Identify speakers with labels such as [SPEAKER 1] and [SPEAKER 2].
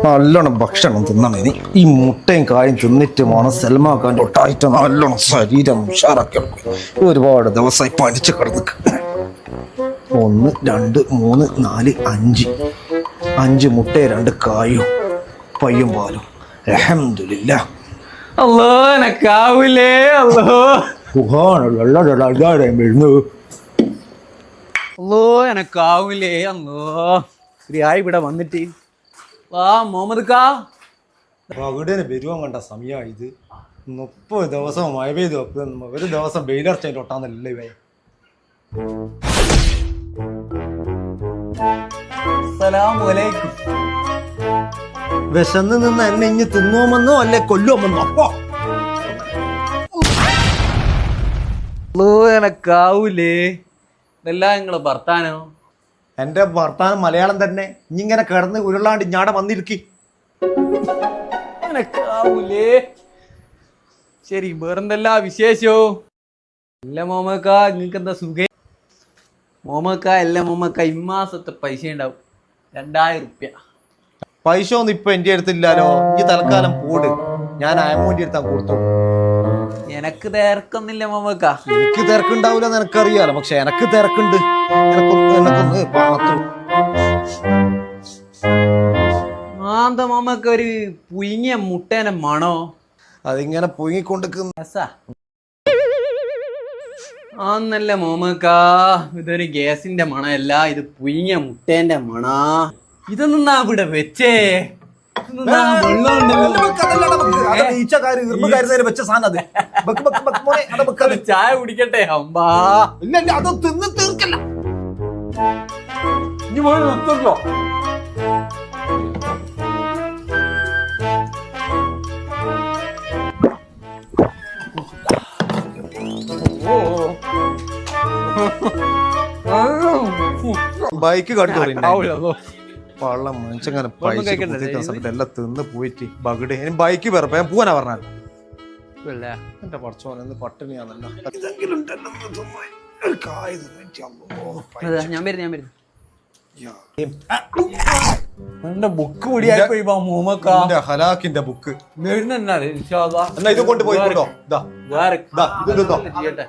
[SPEAKER 1] നല്ലോണം ഭക്ഷണം തിന്നണം. ഇനി ഈ മുട്ടയും കായും തിന്നിട്ട് വേണം സൽമാക്കാൻ തൊട്ടായിട്ട് നല്ലോണം ശരീരം ഉഷാറാക്കി. ഒരുപാട് ദിവസമായി പനിച്ച് കിടന്ന് 1 2 3 4 5 മുട്ടയും 2 കായും പയ്യും പാലും. അൽഹംദുലില്ലാ.
[SPEAKER 2] അല്ലോ എനക്കാവൂലേ. അല്ലോ അല്ലോ എനക്കാവൂലേ. അല്ലോ ആയി ഇവിടെ വന്നിട്ട് വാ മുഹമ്മദ് കാ
[SPEAKER 1] അവിടെ വരുവാൻ കണ്ട സമയമാണ് ഇത്. 30 ദിവസം മഴ പെയ്ത് വെക്കുന്ന ഒരു ദിവസം വെയിലർച്ചതിൻ്റെ ഒട്ടാന്നല്ലേ ഇവ.
[SPEAKER 2] അസ്സലാമലൈക്കും.
[SPEAKER 1] വിശന്ന് നിന്ന് എന്നെ ഇഞ്ഞ് തിന്നോമെന്നോ അല്ലെ കൊല്ലുമെന്നോ. അപ്പോ
[SPEAKER 2] എനക്കാവൂലേ. ഇതെല്ലാം നിങ്ങളെ ഭർത്താനോ?
[SPEAKER 1] എന്റെ ഭർത്താനം മലയാളം തന്നെ. ഇങ്ങനെ കിടന്ന് ഉരുളാണ്ട് ഞാടെ വന്നിരിക്കി.
[SPEAKER 2] എനക്കാവൂലേ. ശരി, വേറെന്തല്ല വിശേഷോ? ഇല്ല മോമക്ക, നിങ്ങക്ക് എന്താ സുഖം? മോമക്ക അല്ല മോമക്ക, ഇമ്മാസത്തെ പൈസ ഉണ്ടാവും 2000 റുപ്യ.
[SPEAKER 1] പൈസ ഒന്നും ഇപ്പൊ എന്റെ അടുത്തില്ലാലോ. ഈ തൽക്കാലം പോട്, ഞാൻ അയമോന്റെ അടുത്താൻ കൊടുത്തു.
[SPEAKER 2] എനക്ക് തിരക്കൊന്നില്ല മോമക്ക.
[SPEAKER 1] എനിക്ക് തിരക്കുണ്ടാവില്ല നിനക്കറിയാലോ, പക്ഷെ എനക്ക് തിരക്കുണ്ട്. എനക്കൊന്ന്
[SPEAKER 2] ആന്ത മോമക്ക ഒരു പുയിങ്ങിയ മുട്ടേനെ മണോ?
[SPEAKER 1] അതിങ്ങനെ പുയിങ്ങിക്കൊണ്ടിരിക്കുന്ന
[SPEAKER 2] ആന്നല്ല മോമക്ക, ഇതൊരു ഗ്യാസിന്റെ മണമല്ല, ഇത് പുയിങ്ങിയ മുട്ടേന്റെ മണ. ഇതൊന്നും ഇവിടെ വെച്ചേ. ചായ കുടിക്കട്ടെ അമ്പാ.
[SPEAKER 1] ഇല്ല അത് തിന്ന് തീർക്കല്ല.
[SPEAKER 2] ഇനി പോയി നിർത്തല്ലോ.
[SPEAKER 1] ബൈക്ക് കണ്ടു വള്ളം മനുഷ്യങ്ങനെ പൈസ സമയത്ത് എല്ലാം തിന്ന് പോയിട്ട് ബഗഡ്. ഇനി ബൈക്ക് വേറെ ഞാൻ പോവാനാ പറഞ്ഞാൽ എന്റെ പടച്ചോനെ പട്ടിണിയാണല്ലോ.
[SPEAKER 2] ഞാൻ വരുന്നു. എന്റെ ബുക്ക് പൊടിയായി
[SPEAKER 1] ഹലാക്കിന്റെ ബുക്ക്
[SPEAKER 2] വരുന്ന
[SPEAKER 1] ഇത് കൊണ്ട് പോയിട്ടോ.
[SPEAKER 2] ചെയ്യട്ടെ.